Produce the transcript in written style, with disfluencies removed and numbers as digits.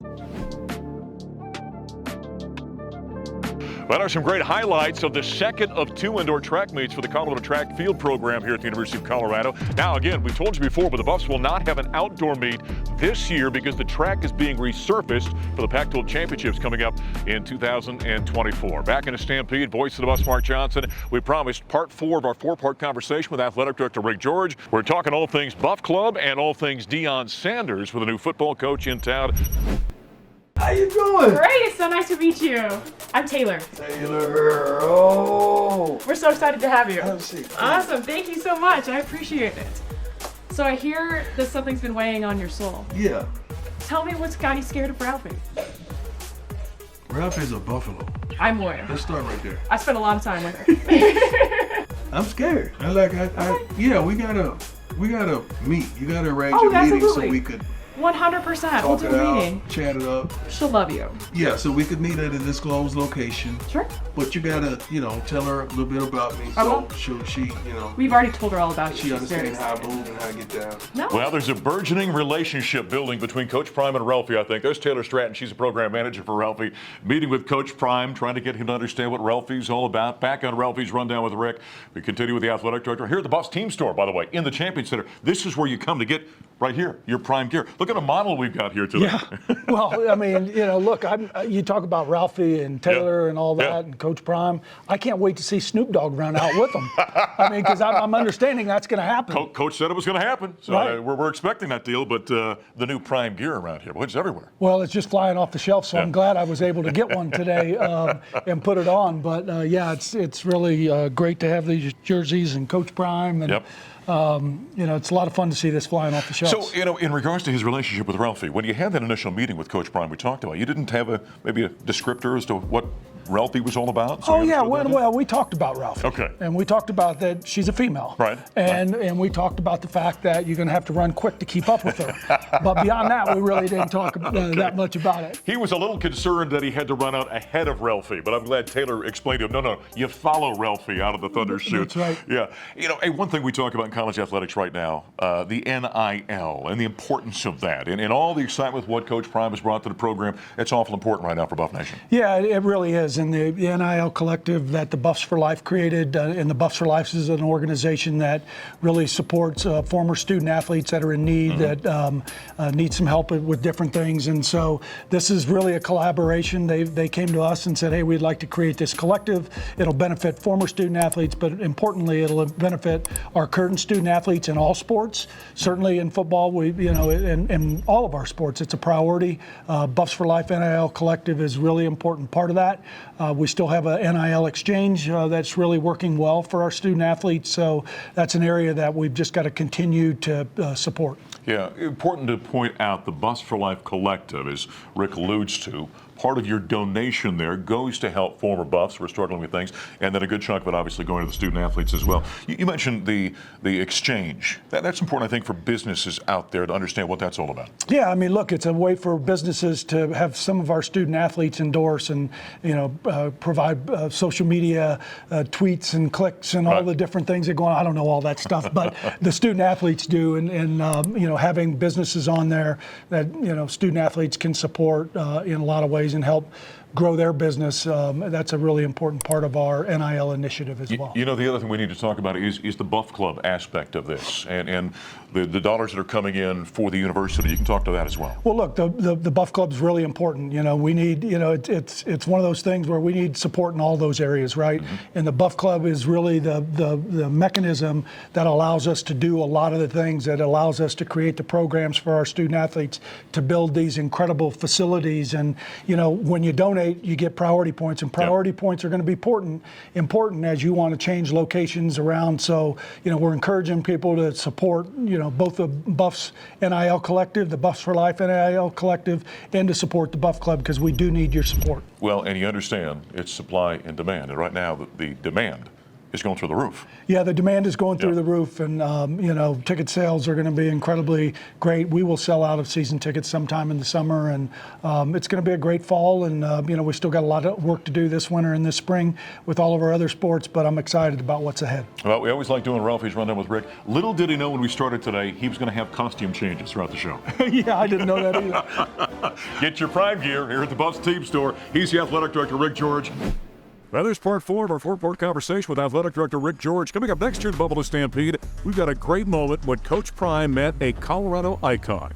Well, there are some great highlights of the second of 2 indoor track meets for the Colorado track field program here at the University of Colorado. Now, again, we told you before, but the Buffs will not have an outdoor meet this year because the track is being resurfaced for the Pac-12 championships coming up in 2024. Back in a Stampede, voice of the Buffs, Mark Johnson. We promised part 4 of our 4-part conversation with athletic director Rick George. We're talking all things Buff Club and all things Deion Sanders with a new football coach in town. How you doing? Great, it's so nice to meet you. I'm Taylor. Taylor, oh. We're so excited to have you. Have a seat. Awesome, thank you so much. I appreciate it. So I hear that something's been weighing on your soul. Yeah. Tell me what's got you scared of Ralphie. Ralphie's a buffalo. I'm loyal. Let's start right there. I spent a lot of time with her. I'm scared. Yeah, we gotta meet. You gotta arrange a meeting absolutely. so we could 100%. We'll talk do it a out, meeting. chat it up. She'll love you. Yeah, so we could meet at a disclosed location. Sure. But you gotta, tell her a little bit about me. I So will. she, We've already told her all about you. she She's understands very how I move and how I get down. No. Well, there's a burgeoning relationship building between Coach Prime and Ralphie, I think. There's Taylor Stratton. She's a program manager for Ralphie. Meeting with Coach Prime, trying to get him to understand what Ralphie's all about. Back on Ralphie's rundown with Rick. We continue with the athletic director here at the Buffs Team Store, by the way, in the Champion Center. This is where you come to get, right here, your Prime gear. Look at a model we've got here today. Yeah. Well, I mean, look, you talk about Ralphie and Taylor and all that and Coach Prime. I can't wait to see Snoop Dogg run out with them. I mean, because I'm understanding that's going to happen. Coach said it was going to happen. So Right. we're expecting that deal, but the new Prime gear around here, well, it's everywhere. Well, it's just flying off the shelf, so I'm glad I was able to get one today and put it on. But it's really great to have these jerseys and Coach Prime. And, it's a lot of fun to see this flying off the shelves. So, in regards to his relationship with Ralphie, when you had that initial meeting with Coach Prime we talked about, you didn't have maybe a descriptor as to what Ralphie was all about? So well, we talked about Ralphie. Okay. And we talked about that she's a female. Right. And we talked about the fact that you're going to have to run quick to keep up with her. But beyond that, we really didn't talk that much about it. He was a little concerned that he had to run out ahead of Ralphie, but I'm glad Taylor explained to him, no, you follow Ralphie out of the Thunder chute. That's right. Yeah. Hey, one thing we talk about in college athletics right now, the NIL and the importance of that, and all the excitement with what Coach Prime has brought to the program, it's awful important right now for Buff Nation. Yeah, it really is. And the NIL collective that the Buffs for Life created, and the Buffs for Life is an organization that really supports former student athletes that are in need, that need some help with different things. And so this is really a collaboration. They came to us and said, hey, we'd like to create this collective. It'll benefit former student athletes, but importantly, it'll benefit our current student athletes in all sports. Certainly in football, in all of our sports, it's a priority. Buffs for Life NIL collective is really an important part of that. We still have a NIL exchange that's really working well for our student athletes. So that's an area that we've just got to continue to support. Yeah, important to point out the Buffs for Life collective, as Rick alludes to, part of your donation there goes to help former Buffs who are struggling with things, and then a good chunk of it obviously going to the student athletes as well. You mentioned the exchange. That's important, I think, for businesses out there to understand what that's all about. Yeah, I mean, look, it's a way for businesses to have some of our student athletes endorse and, provide social media tweets and clicks and all the different things that go on. I don't know all that stuff, but the student athletes do, and having businesses on there that, student athletes can support in a lot of ways and help grow their business. That's a really important part of our NIL initiative as well. The other thing we need to talk about is the Buff Club aspect of this, and the dollars that are coming in for the university. You can talk to that as well. Well, look, the Buff Club is really important. We need, it's one of those things where we need support in all those areas, right? And the Buff Club is really the mechanism that allows us to do a lot of the things, that allows us to create the programs for our student athletes, to build these incredible facilities. And, when you donate, you get priority points, and priority points are going to be important as you want to change locations around. So, we're encouraging people to support, both the Buffs NIL collective, the Buffs for Life NIL collective, and to support the Buff Club, because we do need your support. Well, and you understand it's supply and demand, and right now the demand is going through the roof. Yeah, the demand is going through Yeah. the roof, and ticket sales are going to be incredibly great. We will sell out of season tickets sometime in the summer, and it's going to be a great fall. And we still got a lot of work to do this winter and this spring with all of our other sports, but I'm excited about what's ahead. Well, we always like doing Ralphie's Rundown with Rick. Little did he know when we started today, he was going to have costume changes throughout the show. Yeah, I didn't know that either. Get your Prime gear here at the Buffs Team Store. He's the athletic director, Rick George. Now, there's part 4 of our 4-part conversation with athletic director Rick George. Coming up next year at the Buffalo Stampede, we've got a great moment when Coach Prime met a Colorado icon.